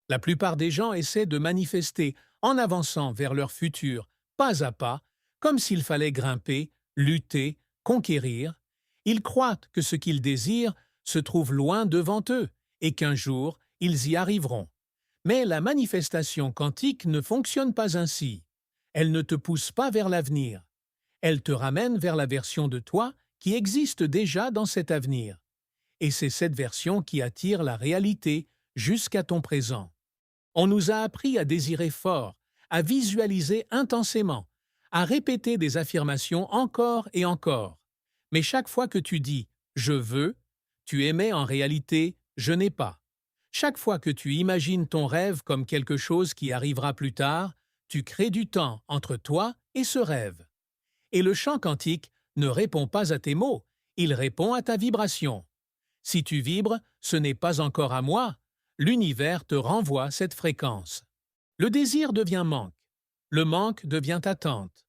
La plupart des gens essaient de manifester en avançant vers leur futur, pas à pas, comme s'il fallait grimper, lutter, conquérir. Ils croient que ce qu'ils désirent se trouve loin devant eux et qu'un jour, ils y arriveront. Mais la manifestation quantique ne fonctionne pas ainsi. Elle ne te pousse pas vers l'avenir. Elle te ramène vers la version de toi qui existe déjà dans cet avenir. Et c'est cette version qui attire la réalité jusqu'à ton présent. On nous a appris à désirer fort, à visualiser intensément, à répéter des affirmations encore et encore. Mais chaque fois que tu dis « je veux », tu émets en réalité « je n'ai pas ». Chaque fois que tu imagines ton rêve comme quelque chose qui arrivera plus tard, tu crées du temps entre toi et ce rêve. Et le champ quantique ne répond pas à tes mots, il répond à ta vibration. Si tu vibres, ce n'est pas encore à moi, l'univers te renvoie cette fréquence. Le désir devient manque, le manque devient attente,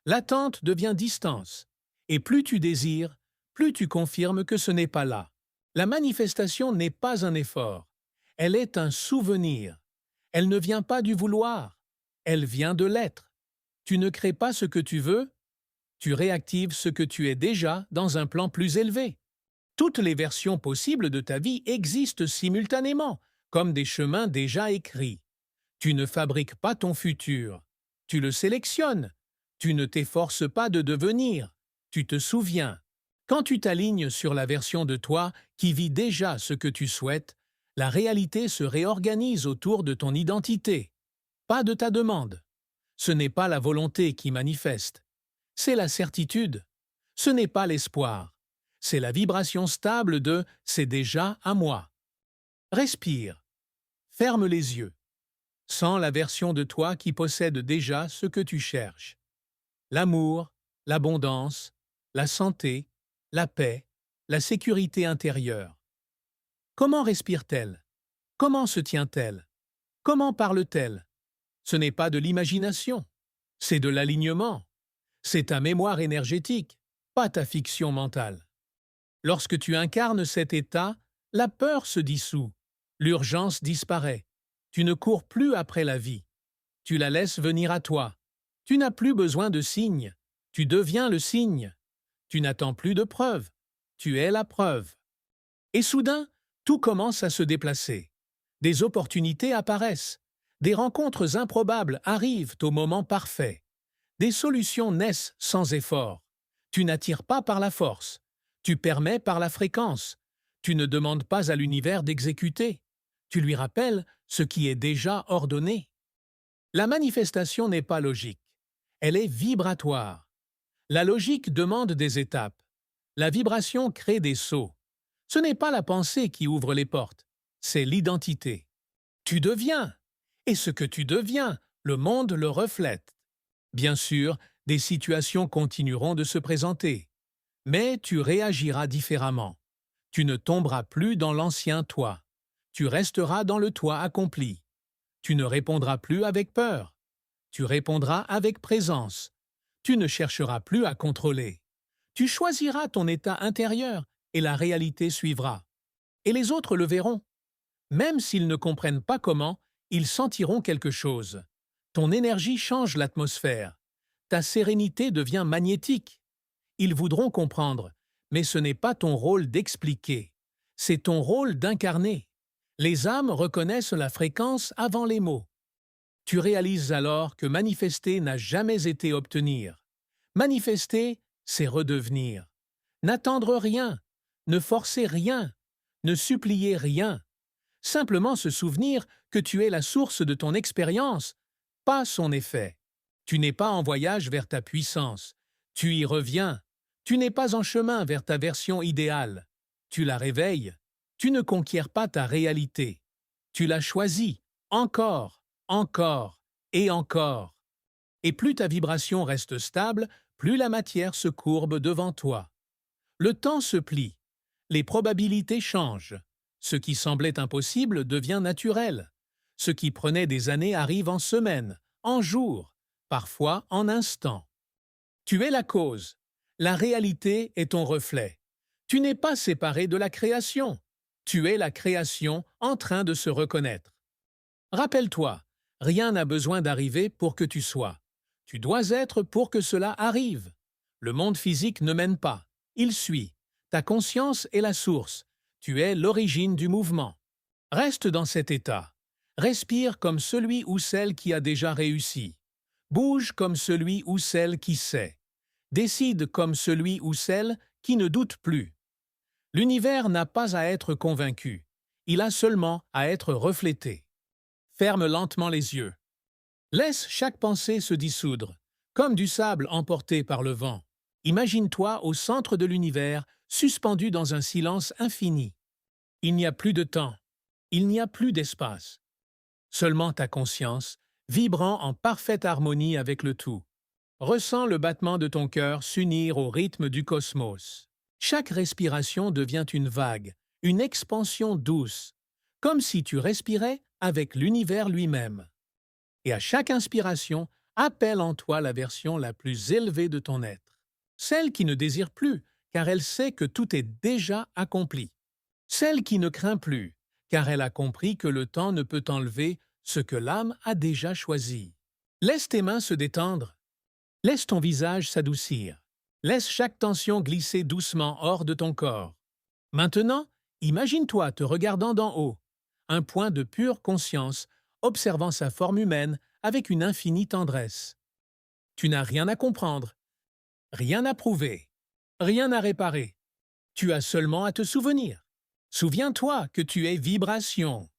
l'attente devient distance, et plus tu désires, plus tu confirmes que ce n'est pas là. La manifestation n'est pas un effort, elle est un souvenir. Elle ne vient pas du vouloir, elle vient de l'être. Tu ne crées pas ce que tu veux, tu réactives ce que tu es déjà dans un plan plus élevé. Toutes les versions possibles de ta vie existent simultanément, comme des chemins déjà écrits. Tu ne fabriques pas ton futur, tu le sélectionnes. Tu ne t'efforces pas de devenir, tu te souviens. Quand tu t'alignes sur la version de toi qui vit déjà ce que tu souhaites, la réalité se réorganise autour de ton identité, pas de ta demande. Ce n'est pas la volonté qui manifeste, c'est la certitude. Ce n'est pas l'espoir, c'est la vibration stable de « c'est déjà à moi ». Respire, ferme les yeux. Sens la version de toi qui possède déjà ce que tu cherches. L'amour, l'abondance, la santé, la paix, la sécurité intérieure. Comment respire-t-elle? Comment se tient-elle? Comment parle-t-elle? Ce n'est pas de l'imagination, c'est de l'alignement. C'est ta mémoire énergétique, pas ta fiction mentale. Lorsque tu incarnes cet état, la peur se dissout, l'urgence disparaît. Tu ne cours plus après la vie. Tu la laisses venir à toi. Tu n'as plus besoin de signes. Tu deviens le signe. Tu n'attends plus de preuves. Tu es la preuve. Et soudain, tout commence à se déplacer. Des opportunités apparaissent. Des rencontres improbables arrivent au moment parfait. Des solutions naissent sans effort. Tu n'attires pas par la force. Tu permets par la fréquence. Tu ne demandes pas à l'univers d'exécuter. Tu lui rappelles ce qui est déjà ordonné. La manifestation n'est pas logique. Elle est vibratoire. La logique demande des étapes. La vibration crée des sauts. Ce n'est pas la pensée qui ouvre les portes, c'est l'identité. Tu deviens. Et ce que tu deviens, le monde le reflète. Bien sûr, des situations continueront de se présenter. Mais tu réagiras différemment. Tu ne tomberas plus dans l'ancien toi. Tu resteras dans le toi accompli. Tu ne répondras plus avec peur. Tu répondras avec présence. Tu ne chercheras plus à contrôler. Tu choisiras ton état intérieur et la réalité suivra. Et les autres le verront. Même s'ils ne comprennent pas comment, ils sentiront quelque chose. Ton énergie change l'atmosphère. Ta sérénité devient magnétique. Ils voudront comprendre, mais ce n'est pas ton rôle d'expliquer. C'est ton rôle d'incarner. Les âmes reconnaissent la fréquence avant les mots. Tu réalises alors que manifester n'a jamais été obtenir. Manifester, c'est redevenir. N'attendre rien, ne forcer rien, ne supplier rien. Simplement se souvenir que tu es la source de ton expérience, pas son effet. Tu n'es pas en voyage vers ta puissance. Tu y reviens. Tu n'es pas en chemin vers ta version idéale. Tu la réveilles. Tu ne conquiers pas ta réalité. Tu la choisis, encore, encore et encore. Et plus ta vibration reste stable, plus la matière se courbe devant toi. Le temps se plie. Les probabilités changent. Ce qui semblait impossible devient naturel. Ce qui prenait des années arrive en semaines, en jours, parfois en instants. Tu es la cause. La réalité est ton reflet. Tu n'es pas séparé de la création. Tu es la création en train de se reconnaître. Rappelle-toi, rien n'a besoin d'arriver pour que tu sois. Tu dois être pour que cela arrive. Le monde physique ne mène pas, il suit. Ta conscience est la source. Tu es l'origine du mouvement. Reste dans cet état. Respire comme celui ou celle qui a déjà réussi. Bouge comme celui ou celle qui sait. Décide comme celui ou celle qui ne doute plus. L'univers n'a pas à être convaincu. Il a seulement à être reflété. Ferme lentement les yeux. Laisse chaque pensée se dissoudre, comme du sable emporté par le vent. Imagine-toi au centre de l'univers, suspendu dans un silence infini. Il n'y a plus de temps. Il n'y a plus d'espace. Seulement ta conscience, vibrant en parfaite harmonie avec le tout. Ressens le battement de ton cœur s'unir au rythme du cosmos. Chaque respiration devient une vague, une expansion douce, comme si tu respirais avec l'univers lui-même. Et à chaque inspiration, appelle en toi la version la plus élevée de ton être. Celle qui ne désire plus, car elle sait que tout est déjà accompli. Celle qui ne craint plus, car elle a compris que le temps ne peut enlever ce que l'âme a déjà choisi. Laisse tes mains se détendre. Laisse ton visage s'adoucir. Laisse chaque tension glisser doucement hors de ton corps. Maintenant, imagine-toi te regardant d'en haut, un point de pure conscience, observant sa forme humaine avec une infinie tendresse. Tu n'as rien à comprendre, rien à prouver, rien à réparer. Tu as seulement à te souvenir. Souviens-toi que tu es vibration.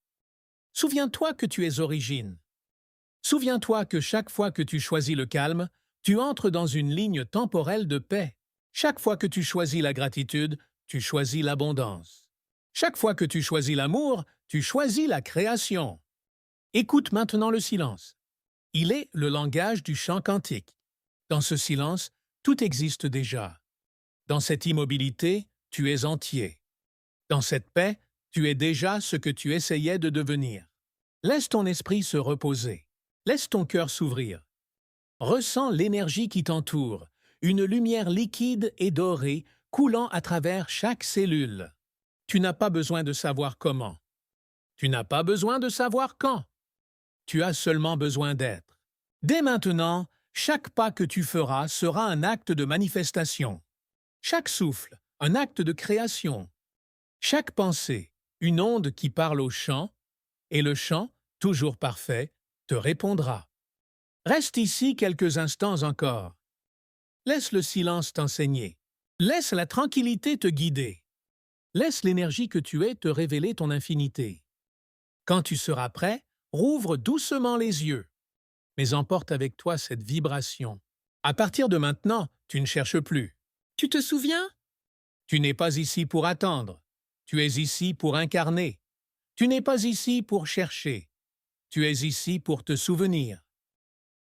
Souviens-toi que tu es origine. Souviens-toi que chaque fois que tu choisis le calme, tu entres dans une ligne temporelle de paix. Chaque fois que tu choisis la gratitude, tu choisis l'abondance. Chaque fois que tu choisis l'amour, tu choisis la création. Écoute maintenant le silence. Il est le langage du chant quantique. Dans ce silence, tout existe déjà. Dans cette immobilité, tu es entier. Dans cette paix, tu es déjà ce que tu essayais de devenir. Laisse ton esprit se reposer. Laisse ton cœur s'ouvrir. Ressens l'énergie qui t'entoure, une lumière liquide et dorée coulant à travers chaque cellule. Tu n'as pas besoin de savoir comment. Tu n'as pas besoin de savoir quand. Tu as seulement besoin d'être. Dès maintenant, chaque pas que tu feras sera un acte de manifestation. Chaque souffle, un acte de création. Chaque pensée, une onde qui parle au chant, et le chant, toujours parfait, te répondra. Reste ici quelques instants encore. Laisse le silence t'enseigner. Laisse la tranquillité te guider. Laisse l'énergie que tu es te révéler ton infinité. Quand tu seras prêt, rouvre doucement les yeux, mais emporte avec toi cette vibration. À partir de maintenant, tu ne cherches plus. Tu te souviens? Tu n'es pas ici pour attendre. Tu es ici pour incarner. Tu n'es pas ici pour chercher. Tu es ici pour te souvenir.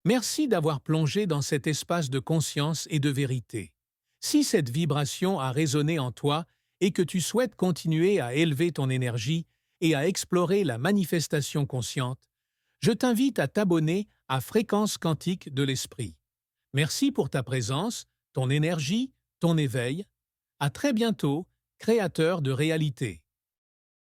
Merci d'avoir plongé dans cet espace de conscience et de vérité. Si cette vibration a résonné en toi et que tu souhaites continuer à élever ton énergie et à explorer la manifestation consciente, je t'invite à t'abonner à Fréquence Quantique de l'Esprit. Merci pour ta présence, ton énergie, ton éveil. À très bientôt, créateur de réalité.